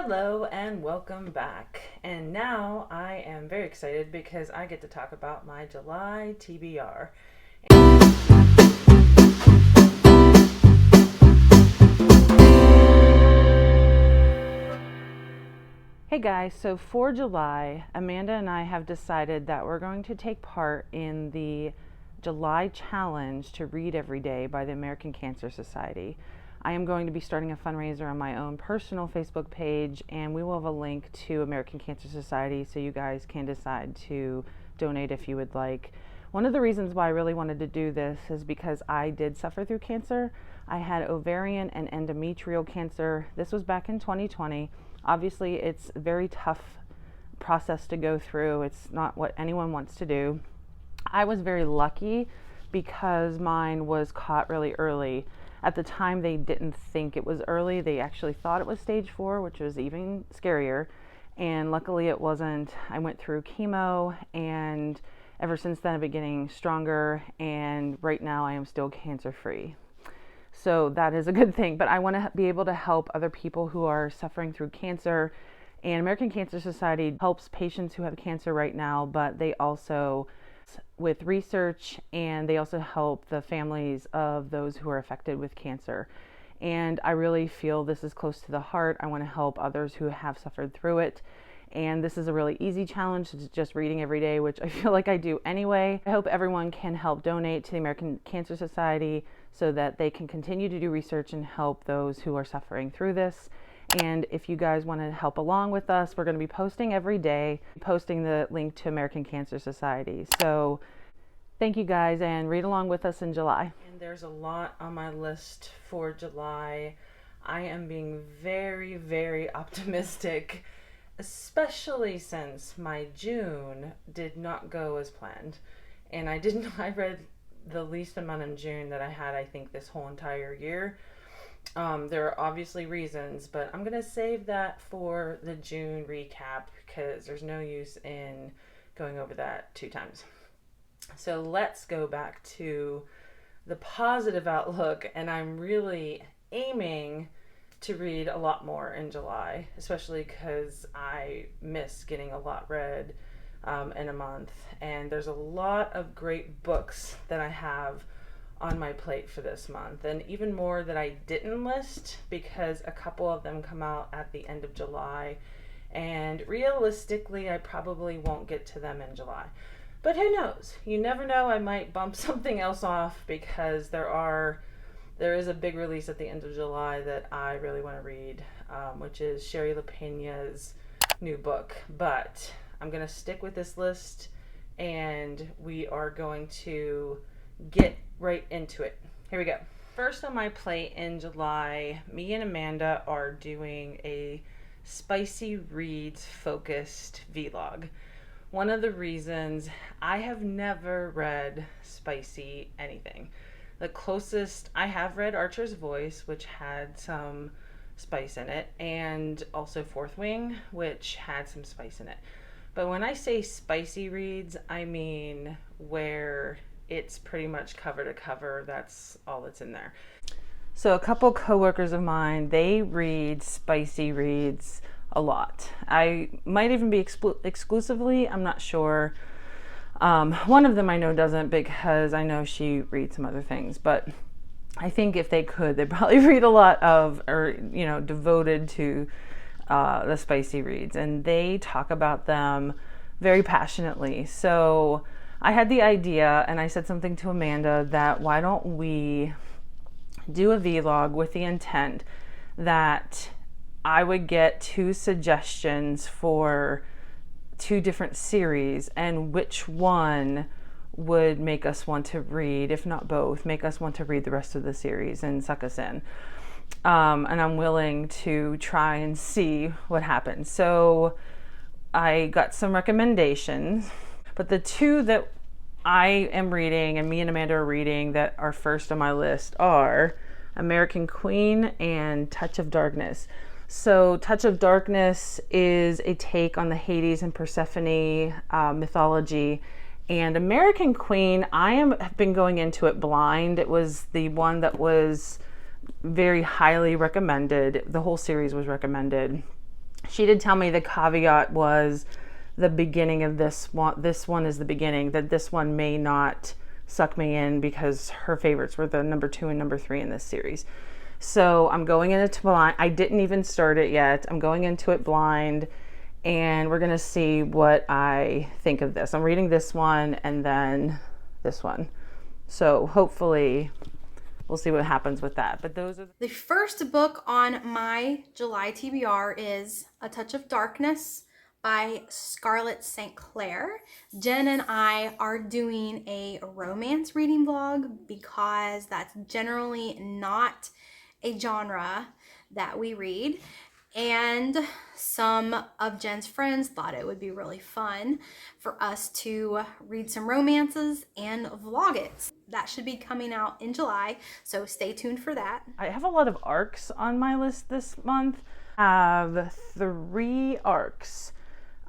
Hello and welcome back. And now I am very excited because I get to talk about my July TBR. Hey guys, so for July, Amanda and I have decided that we're going to take part in the July challenge to read every day by the American Cancer Society. I am going to be starting a fundraiser on my own personal Facebook page, and we will have a link to American Cancer Society so you guys can decide to donate if you would like. One of the reasons why I really wanted to do this is because I did suffer through cancer. I had ovarian and endometrial cancer. This was back in 2020. Obviously, it's a very tough process to go through. It's not what anyone wants to do. I was very lucky because mine was caught really early. At the time, they didn't think it was early. They actually thought it was stage 4, which was even scarier. And luckily it wasn't. I went through chemo, and ever since then I've been getting stronger, and right now I am still cancer free. So that is a good thing, but I want to be able to help other people who are suffering through cancer. And American Cancer Society helps patients who have cancer right now, but they also with research, and they also help the families of those who are affected with cancer. And I really feel this is close to the heart. I want to help others who have suffered through it. And this is a really easy challenge. It's just reading every day, which I feel like I do anyway. I hope everyone can help donate to the American Cancer Society so that they can continue to do research and help those who are suffering through this. And if you guys want to help along with us, we're going to be posting every day, posting the link to American Cancer Society. So thank you guys, and read along with us in July. And there's a lot on my list for July. I am being very, very optimistic, especially since my June did not go as planned. And I read the least amount in June that I had, I think, this whole entire year. There are obviously reasons, but I'm going to save that for the June recap because there's no use in going over that 2 times. So let's go back to the positive outlook, and I'm really aiming to read a lot more in July, especially because I miss getting a lot read in a month. And there's a lot of great books that I have on my plate for this month, and even more that I didn't list because a couple of them come out at the end of July, and realistically I probably won't get to them in July. But who knows? You never know. I might bump something else off because there is a big release at the end of July that I really want to read, which is Sherry LaPena's new book. But I'm going to stick with this list, and we are going to get right into it. Here we go. First on my plate in July, me and Amanda are doing a spicy reads focused vlog. One of the reasons I have never read spicy anything. The closest I have read Archer's Voice, which had some spice in it, and also Fourth Wing, which had some spice in it. But when I say spicy reads, I mean where it's pretty much cover to cover. That's all that's in there. So a couple coworkers of mine, they read spicy reads a lot. I might even be exclusively, I'm not sure. One of them I know doesn't, because I know she reads some other things, but I think if they could, they'd probably read a lot of, or devoted to the spicy reads, and they talk about them very passionately. So I had the idea, and I said something to Amanda, that why don't we do a vlog with the intent that I would get 2 suggestions for 2 different series, and which one would make us want to read, if not both, make us want to read the rest of the series and suck us in. And I'm willing to try and see what happens. So I got some recommendations, but the 2 that I am reading and me and Amanda are reading that are first on my list are American Queen and Touch of Darkness. So Touch of Darkness is a take on the Hades and Persephone mythology. And American Queen, have been going into it blind. It was the one that was very highly recommended. The whole series was recommended. She did tell me the caveat was the beginning of this one. This one is the beginning, that this one may not suck me in because her favorites were the number 2 and number 3 in this series. So I'm going into blind. I didn't even start it yet. I'm going into it blind, and we're going to see what I think of this. I'm reading this one and then this one. So hopefully we'll see what happens with that. But those are the first book on my July TBR is A Touch of Darkness by Scarlett St. Clair. Jen and I are doing a romance reading vlog because that's generally not a genre that we read. And some of Jen's friends thought it would be really fun for us to read some romances and vlog it. That should be coming out in July, so stay tuned for that. I have a lot of arcs on my list this month. I have 3 arcs.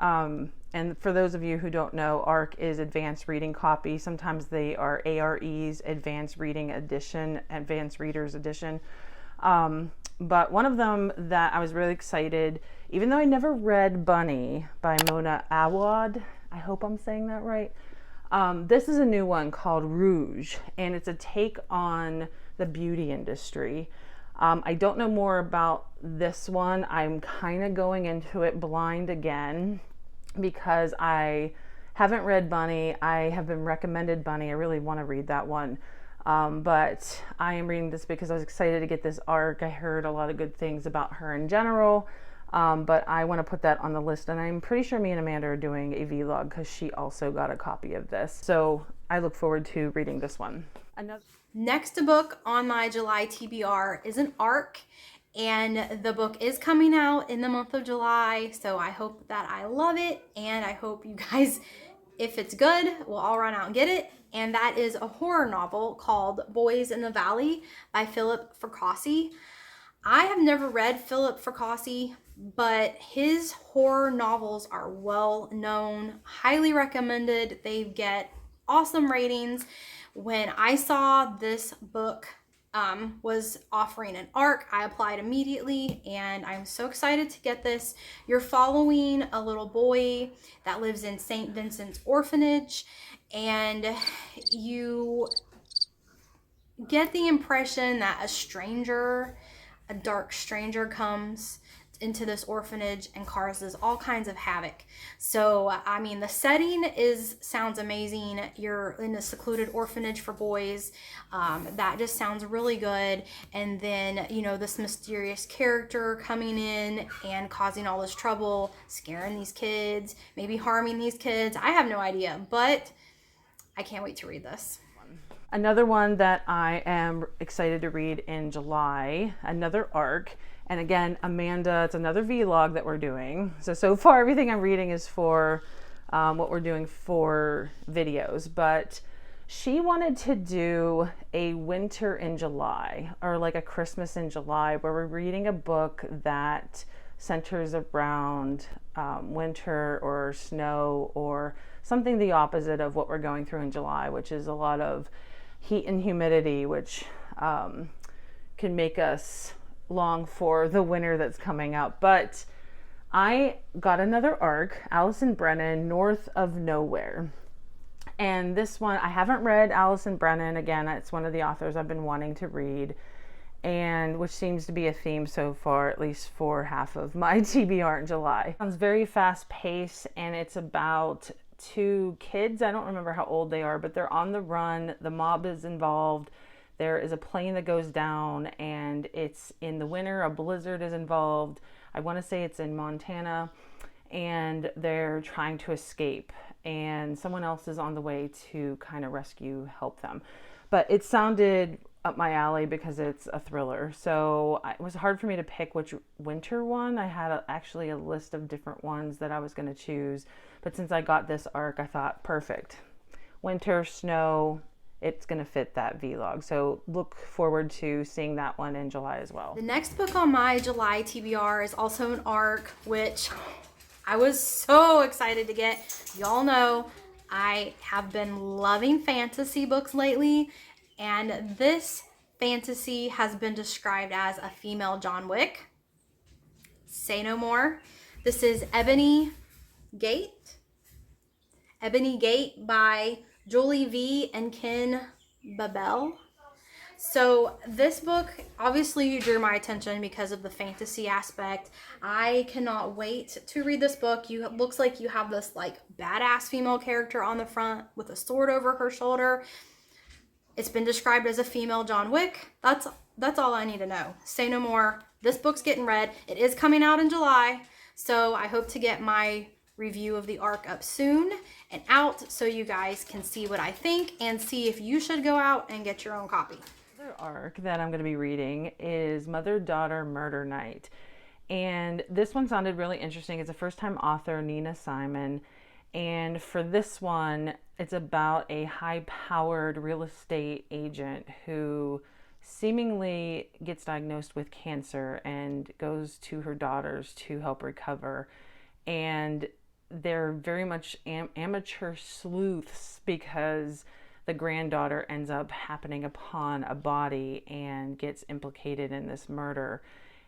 And for those of you who don't know, ARC is Advanced Reading Copy. Sometimes they are AREs, Advanced Reading Edition, Advanced Readers Edition. But one of them that I was really excited, even though I never read Bunny by Mona Awad, I hope I'm saying that right. This is a new one called Rouge, and it's a take on the beauty industry. I don't know more about this one. I'm kind of going into it blind again because I haven't read Bunny. I have been recommended Bunny. I really want to read that one. But I am reading this because I was excited to get this arc. I heard a lot of good things about her in general. But I want to put that on the list, and I'm pretty sure me and Amanda are doing a vlog because she also got a copy of this. So I look forward to reading this one. Next book on my July TBR is an arc, and the book is coming out in the month of July, so I hope that I love it, and I hope you guys, if it's good, we'll all run out and get it. And that is a horror novel called Boys in the Valley by Philip Fracassi. I have never read Philip Fracassi, but his horror novels are well known, highly recommended. They get awesome ratings. When I saw this book was offering an arc, I applied immediately, and I'm so excited to get this. You're following a little boy that lives in St. Vincent's orphanage, and you get the impression that a dark stranger comes into this orphanage and causes all kinds of havoc. So, I mean, the setting sounds amazing. You're in a secluded orphanage for boys. That just sounds really good. And then, this mysterious character coming in and causing all this trouble, scaring these kids, maybe harming these kids. I have no idea, but I can't wait to read this. Another one that I am excited to read in July, another arc. And again, Amanda, it's another vlog that we're doing. So far everything I'm reading is for what we're doing for videos. But she wanted to do a winter in July, or like a Christmas in July, where we're reading a book that centers around winter or snow, or something the opposite of what we're going through in July, which is a lot of heat and humidity, which can make us long for the winter that's coming up. But I got another arc, Alison Brennan, North of Nowhere. And this one, I haven't read Alison Brennan. Again, it's one of the authors I've been wanting to read, and which seems to be a theme so far, at least for half of my TBR in July. It's very fast paced, and it's about 2 kids. I don't remember how old they are, but they're on the run. The mob is involved. There is a plane that goes down, and it's in the winter. A blizzard is involved. I want to say it's in Montana, and they're trying to escape, and someone else is on the way to kind of help them. But it sounded up my alley because it's a thriller. So it was hard for me to pick which winter one. I had actually a list of different ones that I was going to choose. But since I got this arc, I thought, perfect. Winter, snow, it's going to fit that vlog. So look forward to seeing that one in July as well. The next book on my July TBR is also an arc, which I was so excited to get. Y'all know I have been loving fantasy books lately, and this fantasy has been described as a female John Wick. Say no more. This is Gate. Ebony Gate by Julie V. and Ken Babel. So this book, obviously you drew my attention because of the fantasy aspect. I cannot wait to read this book. Looks like you have this like badass female character on the front with a sword over her shoulder. It's been described as a female John Wick. That's all I need to know. Say no more. This book's getting read. It is coming out in July, so I hope to get my review of the arc up soon and out so you guys can see what I think and see if you should go out and get your own copy. The other arc that I'm going to be reading is Mother-Daughter Murder Night. And this one sounded really interesting. It's a first-time author, Nina Simon. And for this one, it's about a high-powered real estate agent who seemingly gets diagnosed with cancer and goes to her daughters to help recover. And they're very much amateur sleuths because the granddaughter ends up happening upon a body and gets implicated in this murder.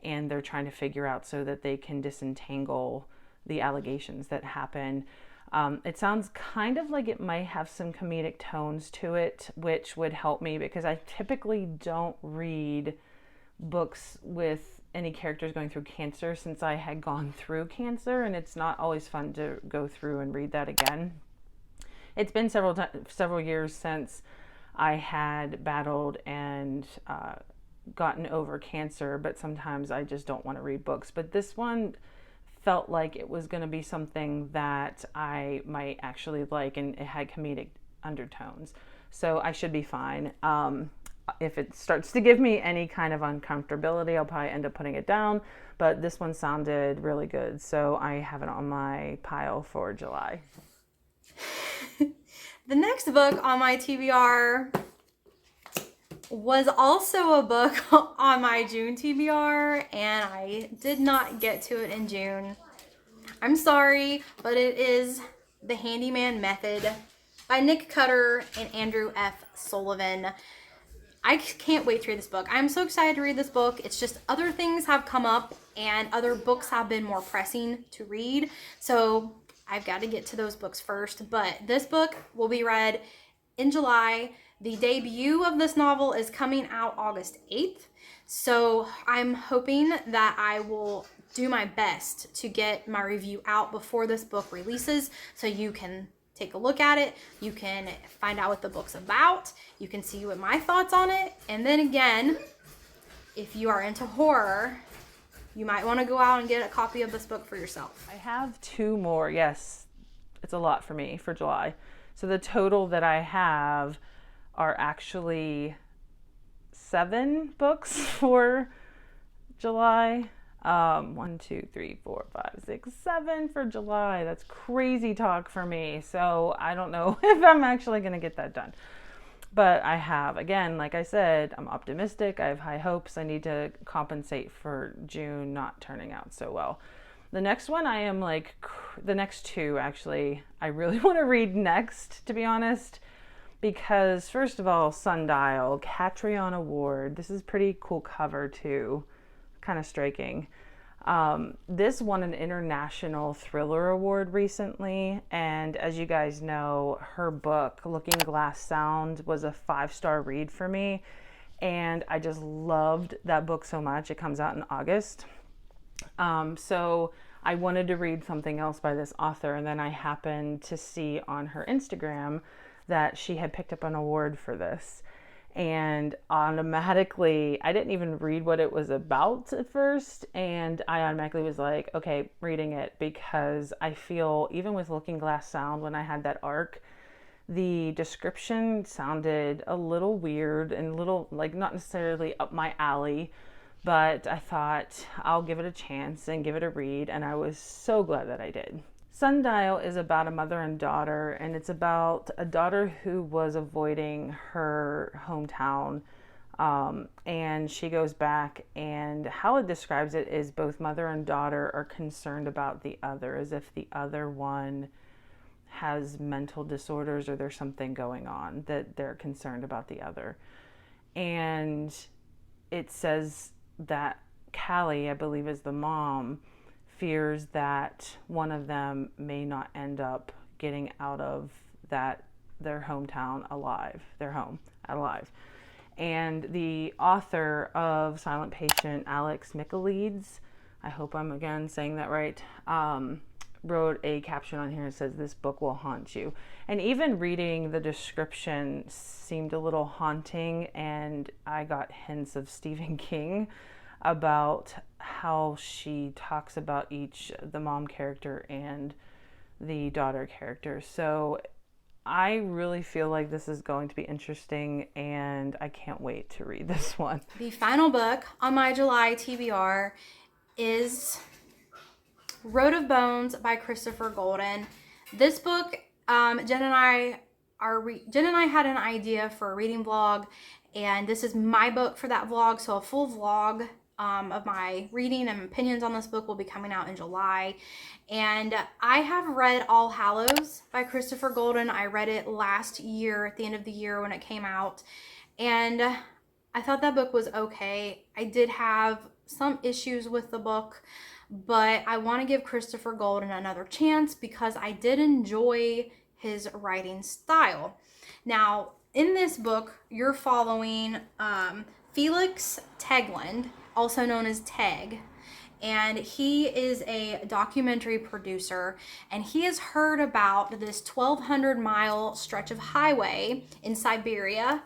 And they're trying to figure out so that they can disentangle the allegations that happen. It sounds kind of like it might have some comedic tones to it, which would help me because I typically don't read books with any characters going through cancer since I had gone through cancer, and it's not always fun to go through and read that again. It's been several years since I had battled and gotten over cancer, but sometimes I just don't want to read books. But this one felt like it was going to be something that I might actually like, and it had comedic undertones. So I should be fine. If it starts to give me any kind of uncomfortability, I'll probably end up putting it down. But this one sounded really good, so I have it on my pile for July. The next book on my TBR was also a book on my June TBR, and I did not get to it in June. I'm sorry, but it is The Handyman Method by Nick Cutter and Andrew F. Sullivan. I can't wait to read this book. I'm so excited to read this book. It's just other things have come up and other books have been more pressing to read. So I've got to get to those books first. But this book will be read in July. The debut of this novel is coming out August 8th. So I'm hoping that I will do my best to get my review out before this book releases so you can take a look at it. You can find out what the book's about. You can see what my thoughts on it. And then again, if you are into horror, you might want to go out and get a copy of this book for yourself. I have two more. Yes, it's a lot for me for July. So the total that I have are actually 7 books for July. 1, 2, 3, 4, 5, 6, 7 for July. That's crazy talk for me. So I don't know if I'm actually going to get that done. But I have, again, like I said, I'm optimistic. I have high hopes. I need to compensate for June not turning out so well. The next one I am like, the next two actually, I really want to read next, to be honest. Because first of all, Sundial, Catrion Award. This is pretty cool cover too. Kind of striking. This won an international thriller award recently, and as you guys know, her book Looking Glass Sound was a 5-star read for me, and I just loved that book so much. It comes out in August, so I wanted to read something else by this author, and then I happened to see on her Instagram that she had picked up an award for this. And automatically, I didn't even read what it was about at first, and I automatically was like, okay, reading it, because I feel, even with Looking Glass Sound, when I had that arc, the description sounded a little weird and a little, like, not necessarily up my alley, but I thought I'll give it a chance and give it a read, and I was so glad that I did. Sundial is about a mother and daughter, and it's about a daughter who was avoiding her hometown, and she goes back, and how it describes it is both mother and daughter are concerned about the other, as if the other one has mental disorders or there's something going on that they're concerned about the other. And it says that Callie, I believe is the mom, fears that one of them may not end up getting out of their hometown alive, their home alive. And the author of Silent Patient, Alex Michaelides, I hope I'm again saying that right, wrote a caption on here that says, "This book will haunt you." And even reading the description seemed a little haunting, and I got hints of Stephen King about how she talks about the mom character and the daughter character. So I really feel like this is going to be interesting, and I can't wait to read this one. The final book on my July TBR is Road of Bones by Christopher Golden. This book, Jen and I had an idea for a reading vlog, and this is my book for that vlog. So a full vlog of my reading and opinions on this book will be coming out in July. And I have read All Hallows by Christopher Golden. I read it last year at the end of the year when it came out, and I thought that book was okay. I did have some issues with the book, but I want to give Christopher Golden another chance because I did enjoy his writing style. Now, in this book, you're following Felix Tegland, also known as Teg, and he is a documentary producer, and he has heard about this 1,200-mile stretch of highway in Siberia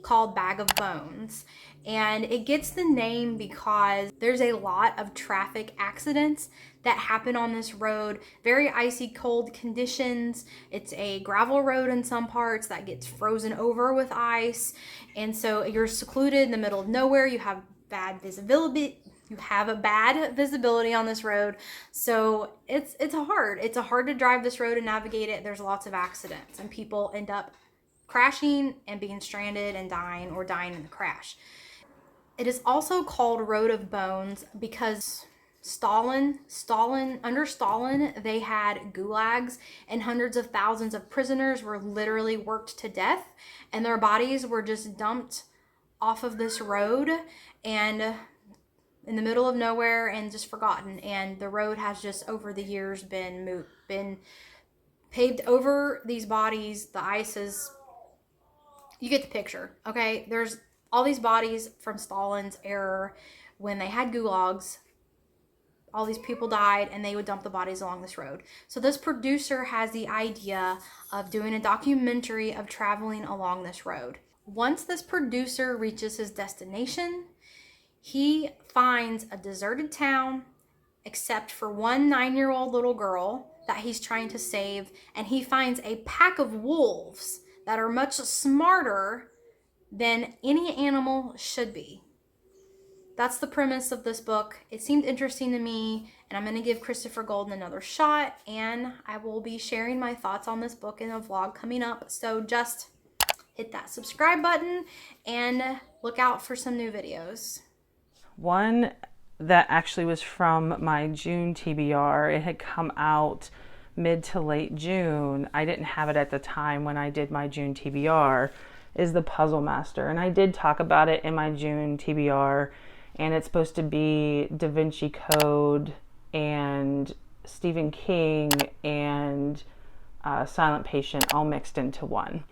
called Bag of Bones. And it gets the name because there's a lot of traffic accidents that happen on this road. Very icy cold conditions. It's a gravel road in some parts that gets frozen over with ice. And so you're secluded in the middle of nowhere. You have bad visibility. You have a bad visibility on this road. So it's hard to drive this road and navigate it. There's lots of accidents, and people end up crashing and being stranded and dying, or dying in the crash. It is also called Road of Bones because under Stalin, they had gulags, and hundreds of thousands of prisoners were literally worked to death, and their bodies were just dumped off of this road and in the middle of nowhere and just forgotten. And the road has just over the years been paved over these bodies. The ice is, you get the picture, okay? There's all these bodies from Stalin's era when they had gulags. All these people died, and they would dump the bodies along this road. So this producer has the idea of doing a documentary of traveling along this road. Once this producer reaches his destination, he finds a deserted town except for one 9-year-old little girl that he's trying to save, and he finds a pack of wolves that are much smarter than any animal should be. That's the premise of this book. It seemed interesting to me, and I'm going to give Christopher Golden another shot, and I will be sharing my thoughts on this book in a vlog coming up. So just hit that subscribe button and look out for some new videos. One that actually was from my June TBR. It had come out mid to late June. I didn't have it at the time when I did my June TBR, is The Puzzle Master. And I did talk about it in my June TBR, and it's supposed to be Da Vinci Code and Stephen King and Silent Patient all mixed into one.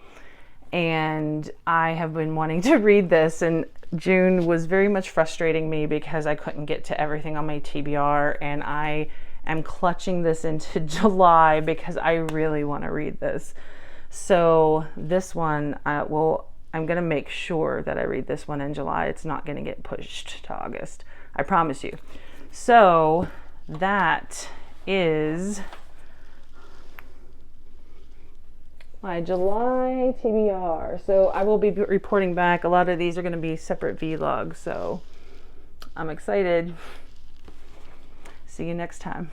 And I have been wanting to read this, and June was very much frustrating me because I couldn't get to everything on my TBR, and I am clutching this into July because I really want to read this. So this one, I'm going to make sure that I read this one in July. It's not going to get pushed to August. I promise you. So that is my July TBR. So I will be reporting back. A lot of these are going to be separate vlogs, so I'm excited. See you next time.